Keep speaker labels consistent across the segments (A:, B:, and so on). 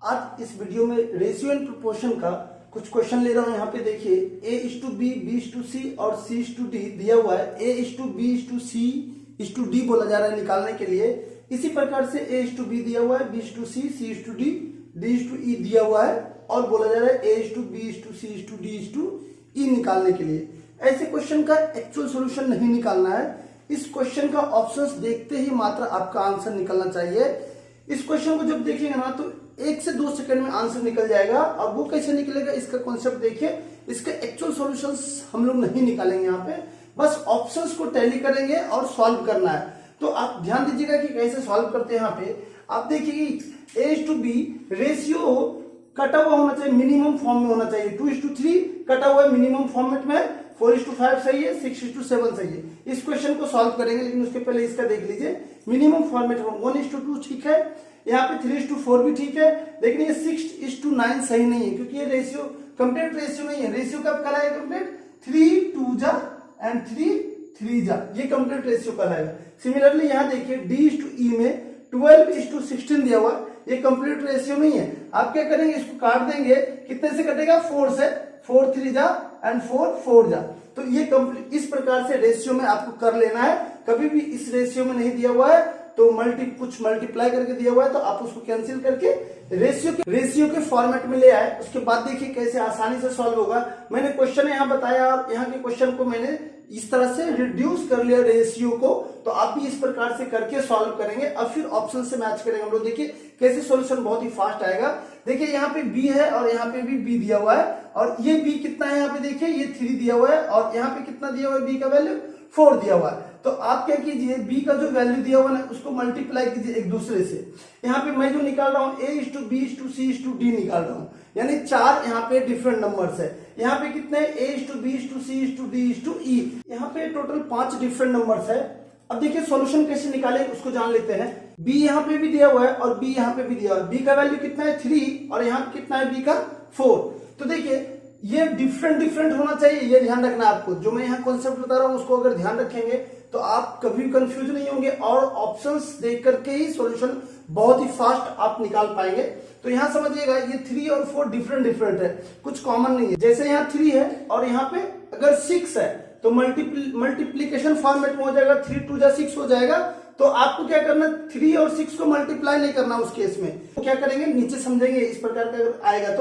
A: आज इस वीडियो में रेशियो एंड प्रोपोर्शन का कुछ क्वेश्चन ले रहा हूं। यहाँ पे देखिए a:b, b:c और c:d दिया हुआ है। a:b:c:d बोला जा रहा है निकालने के लिए। इसी प्रकार से a:b दिया हुआ है, b:c, c:d, d:e दिया हुआ है और बोला जा रहा है a:b, c:d, निकालने के लिए। ऐसे क्वेश्चन का एक्चुअल सॉल्यूशन नहीं निकालना है। इस क्वेश्चन का ऑप्शंस देखते ही मात्र आपका आंसर निकलना चाहिए। इस क्वेश्चन को जब देखेंगे ना तो 1 से 2 सेकंड में आंसर निकल जाएगा। और वो कैसे निकलेगा इसका कॉन्सेप्ट देखिए। इसके एक्चुअल सॉल्यूशंस हम लोग नहीं निकालेंगे, यहाँ पे बस ऑप्शंस को टैली करेंगे और सॉल्व करना है। तो आप ध्यान दीजिएगा कि कैसे सॉल्व करते हैं। यहाँ पे आप देखिए a:b रेशियो कटा हुआ होना चाहिए, मिनिमम फॉर्म में होना चाहिए। 2:3 कटा हुआ है मिनिमम फॉर्मेट में, 4:5 सही है, 6:7 सही है। इस क्वेश्चन को सॉल्व करेंगे, लेकिन उसके पहले इसका देख लीजिए। मिनिमम फॉर्मेट 1:2 ठीक है, यहाँ पे 3:4 भी ठीक है, लेकिन ये 6:9 सही नहीं है, क्योंकि ये रेशियो कंप्लीट रेशियो नहीं है। रेशियो कब कहलाएगा कंप्लीट? 3 2 जा एंड 3 3 जा, ये कंप्लीट रेशियो कहलाएगा। सिमिलरली यहाँ देखिए d:e में 12:16 दिया हुआ, ये कंप्लीट रेशियो नहीं है। आप क्या करेंगे, इसको काट देंगे, कितने से कटेगा? 4 से, 4 3 जा एंड 4 4 जा। तो ये कंप्लीट इस प्रकार से रेशियो में आपको कर लेना है। कभी भी इस रेशियो में नहीं दिया हुआ है तो कुछ मल्टीप्लाई करके दिया हुआ है तो आप उसको कैंसिल करके रेशियो के फॉर्मेट में ले आए। उसके बाद देखिए कैसे आसानी से सॉल्व होगा। मैंने क्वेश्चन यहाँ बताया और यहाँ के क्वेश्चन को मैंने इस तरह से रिड्यूस कर लिया रेशियो को। तो आप भी इस प्रकार से करके सॉल्व करेंगे। अब फिर ऑप्शन से मैच करेंगे हम लोग। देखिए कैसे सॉल्यूशन बहुत ही फास्ट आएगा। देखिए यहाँ पे b है और यहाँ पे भी b दिया हुआ है, और ये b कितना है यहाँ पे देखिए, ये 3 दिया हुआ है, और यहाँ पे कितना दिया हुआ है, b का वैल्यू 4 दिया हुआ है। तो आप क्या कीजिए, b का जो वैल्यू दिया हुआ है उसको मल्टीप्लाई कीजिए एक दूसरे से। यहाँ पे मैं जो निकाल रहा हूँ a:b:c:d निकाल रहा हूँ, यानी 4 यहाँ पे डिफरेंट नंबर्स है। यहाँ पे कितने a:b:c:d:e, यहाँ पे टोटल 5 डिफरेंट नंबर्स है। अब देखिए सॉल्यूशन कैसे निकाले उसको जान लेते हैं। b यहाँ पे भी दिया हुआ है और b यहाँ पे भी दिया हुआ है। b का वैल्यू कितना है 3 और यहाँ पे कितना है b का 4। तो देखिए ये डिफरेंट होना चाहिए, ये ध्यान रखना है आपको। जो मैं यहाँ कॉन्सेप्ट बता रहा हूँ उसको अगर ध्यान रखेंगे तो आप कभी भी कंफ्यूज नहीं होंगे और ऑप्शंस देख करके ही सॉल्यूशन बहुत ही फास्ट आप निकाल पाएंगे। तो यहाँ समझिएगा ये 3 और 4 डिफरेंट है, कुछ कॉमन नहीं है। जैसे यहाँ 3 है और यहाँ पे अगर 6 है तो मल्टीप्लीकेशन फॉर्मेट में हो जाएगा, 3 2 जा 6 हो जाएगा। तो आपको क्या करना, 3 और 6 को मल्टीप्लाई नहीं करना उस केस में। तो क्या करेंगे, नीचे समझेंगे इस प्रकार का अगर आएगा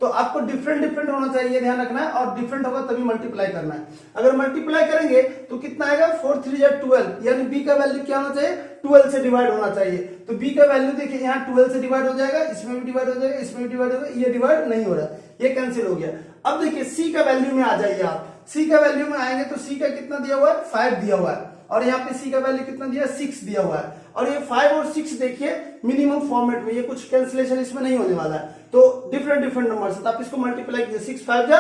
A: तो आपको डिफरेंट होना चाहिए, ध्यान रखना है। और डिफरेंट होगा तभी मल्टीप्लाई करना है। अगर मल्टीप्लाई करेंगे तो कितना आएगा, 4 3 जा 12, यानी b का वैल्यू क्या होना चाहिए, 12 से डिवाइड होना चाहिए। तो b का वैल्यू देखिए यहाँ 12 से डिवाइड हो जाएगा, इसमें भी डिवाइड हो जाएगा, इसमें भी डिवाइड होगा, ये डिवाइड नहीं हो रहा, ये कैंसिल हो गया। अब देखिए c का वैल्यू में आ जाइए आप। c का वैल्यू में आएंगे तो c का कितना दिया हुआ है, 5 दिया हुआ है, और यहाँ पे c का वैल्यू कितना दिया, 6 दिया हुआ है। और ये 5 और 6 देखिए मिनिमम फॉर्मेट में, ये कुछ कैंसिलेशन इसमें नहीं होने वाला है। तो डिफरेंट नंबर से, तो आप इसको मल्टीप्लाई कीजिए, 6 5 जा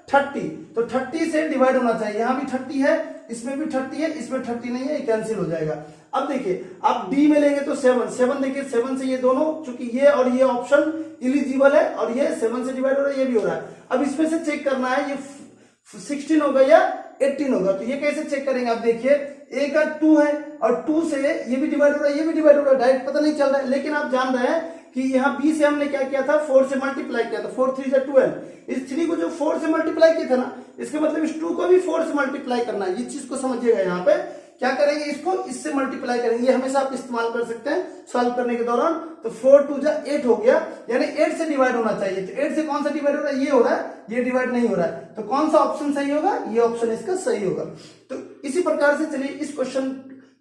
A: 30, तो 30 से डिवाइड होना चाहिए। यहाँ भी 30 है, इसमें भी 30 है, इसमें 30 नहीं है, ये कैंसिल हो जाएगा। अब देखिए आप d में लेंगे तो 7 देखिए, 7 से ये दोनों, चूंकि ये और ये ऑप्शन इलिजिबल है और ये 7 से डिवाइड हो रहा है, ये भी हो रहा है। अब इसमें से चेक करना है ये 16 होगा या 18 होगा। तो ये कैसे चेक करेंगे, आप देखिए a का 2 है और 2 से ये भी डिवाइड हो रहा है, ये भी डिवाइड हो रहा है, डायरेक्ट पता नहीं चल रहा है। लेकिन आप जान रहे हैं कि यहाँ b से हमने क्या किया था, 4 से मल्टीप्लाई किया था, 4 3 जा 12। इस 3 को जो 4 से मल्टीप्लाई किया था ना, इसके मतलब इस 2 को भी 4 से मल्टीप्लाई करना है। ये चीज को समझिएगा। यहाँ पे क्या करेंगे, इसको इससे मल्टीप्लाई करेंगे। ये हमेशा आप इस्तेमाल कर सकते हैं सॉल्व करने के दौरान। तो 4 2 जा 8 हो गया, यानी 8 से डिवाइड होना चाहिए। तो 8 से कौन सा डिवाइड हो रहा है, ये हो रहा है, ये डिवाइड नहीं हो रहा है। तो कौन सा ऑप्शन सही होगा, ये ऑप्शन इसका सही होगा। तो इसी प्रकार से चलिए इस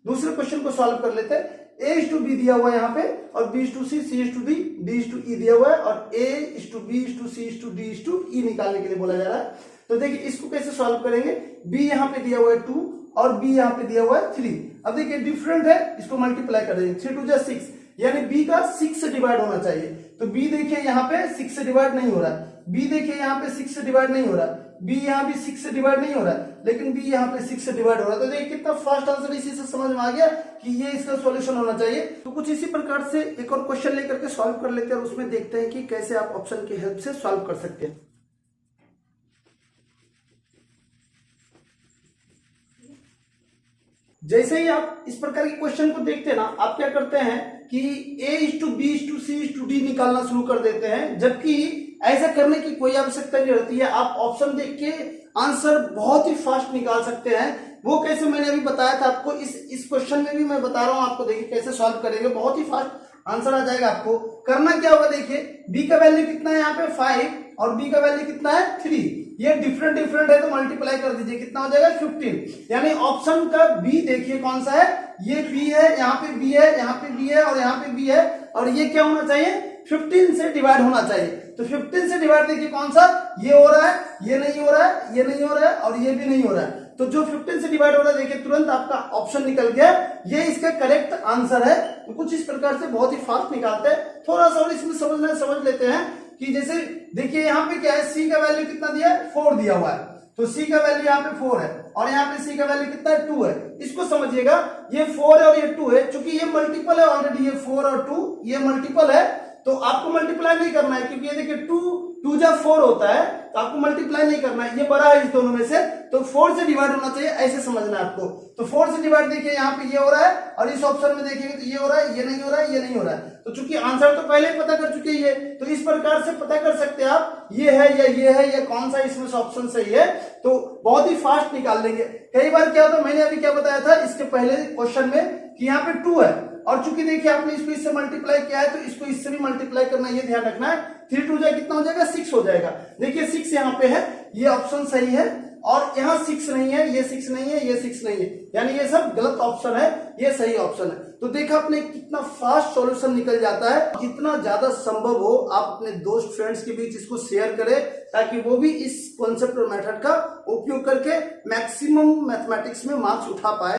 A: दूसरे क्वेश्चन को सॉल्व कर लेते हैं। a:b दिया हुआ है यहाँ पे, और b:c, c:d, d:e दिया हुआ है, और a:b, c:d, निकालने के लिए बोला जा रहा है। तो देखिए इसको कैसे सॉल्व करेंगे, b यहाँ पे दिया हुआ है 2 और b यहाँ पे दिया हुआ है 3। अब देखिए डिफरेंट है, इसको मल्टीप्लाई कर देंगे, 3 2 जा 6, यानी b का 6 से डिवाइड होना चाहिए। तो b देखिए यहाँ पे 6 से डिवाइड नहीं हो रहा है, b देखिए यहाँ पे 6 से डिवाइड नहीं हो रहा है, b यहाँ भी 6 से डिवाइड नहीं हो रहा है, लेकिन b यहाँ पे 6 से डिवाइड हो रहा है। तो देखिए कितना फास्ट आंसर इसी से समझ में आ गया कि ये इसका सॉल्यूशन होना चाहिए। तो कुछ इसी प्रकार से एक और क्वेश्चन लेकर के सॉल्व कर लेते हैं और उसमें देखते हैं कि कैसे आप ऑप्शन की हेल्प से सॉल्व कर सकते हैं। जैसे ही आप इस प्रकार के क्वेश्चन को देखते हैं ना, आप क्या करते हैं कि A/B/C/D निकालना शुरू कर देते हैं, जबकि ऐसा करने की कोई आवश्यकता नहीं रहती है। आप ऑप्शन देख के आंसर बहुत ही फास्ट निकाल सकते हैं। वो कैसे मैंने अभी बताया था आपको, इस क्वेश्चन में भी मैं बता रहा हूं आपको। देखिए कैसे सॉल्व करेंगे, बहुत ही फास्ट आंसर आ जाएगा आपको। करना क्या होगा, देखिए बी का वैल्यू कितना है यहाँ पे 5 और बी का वैल्यू कितना है 3। ये डिफरेंट है तो मल्टीप्लाई कर दीजिए, कितना हो जाएगा 15। यानी ऑप्शन का बी देखिए कौन सा है, ये बी है, यहाँ पे बी है, यहाँ पे बी है और यहाँ पे बी है, और ये क्या होना चाहिए 15 से डिवाइड होना चाहिए। तो 15 से डिवाइड देखिए कौन सा, ये हो रहा है, ये नहीं हो रहा है, ये नहीं हो रहा है और ये भी नहीं हो रहा है। तो जो 15 से डिवाइड हो रहा है देखिए तुरंत आपका ऑप्शन निकल गया, ये इसका करेक्ट आंसर है। तो कुछ इस प्रकार से बहुत ही फास्ट निकालते हैं। थोड़ा सा और इसमें समझ लेते हैं कि जैसे देखिए यहाँ पे क्या है, सी का वैल्यू कितना दिया है 4 दिया हुआ है, तो सी का वैल्यू यहाँ पे 4 है और यहाँ पे सी का वैल्यू कितना है 2 है। इसको समझिएगा, ये 4 है और ये 2 है, क्योंकि ये मल्टीपल है ऑलरेडी, ये 4 और 2 ये मल्टीपल है, तो आपको मल्टीप्लाई नहीं करना है, क्योंकि ये देखिए 2 जा 4 होता है, तो आपको मल्टीप्लाई नहीं करना है। ये बड़ा है इस दोनों में से, तो 4 से डिवाइड होना चाहिए, ऐसे समझना है आपको। तो 4 से डिवाइड देखिए यहाँ पे ये हो रहा है और इस ऑप्शन में देखिएगा तो ये हो रहा है, ये नहीं हो रहा है, ये नहीं हो रहा है। तो चूंकि आंसर तो पहले ही पता कर चुके हैं, तो इस प्रकार से पता कर सकते हैं आप ये है या ये है या कौन सा इसमें से ऑप्शन सही है, तो बहुत ही फास्ट निकाल लेंगे। कई बार क्या होता है, मैंने अभी क्या बताया था इसके पहले क्वेश्चन में कि यहाँ पे 2 है और चूंकि देखिए आपने इसको इससे मल्टीप्लाई किया है तो इसको इससे भी मल्टीप्लाई करना है, ये ध्यान रखना है। 3 2 जा कितना हो जाएगा 6 हो जाएगा। देखिए 6 यहाँ पे है, ये ऑप्शन सही है, और यहाँ 6 नहीं है, ये 6 नहीं है, ये 6 नहीं है, यानी ये सब गलत ऑप्शन है, ये सही ऑप्शन है। तो देखा आपने कितना फास्ट सॉल्यूशन निकल जाता है। जितना ज्यादा संभव हो आप अपने दोस्त फ्रेंड्स के बीच इसको शेयर करें, ताकि वो भी इस कॉन्सेप्ट और मेथड का उपयोग करके मैक्सिमम मैथमेटिक्स में मार्क्स उठा पाए।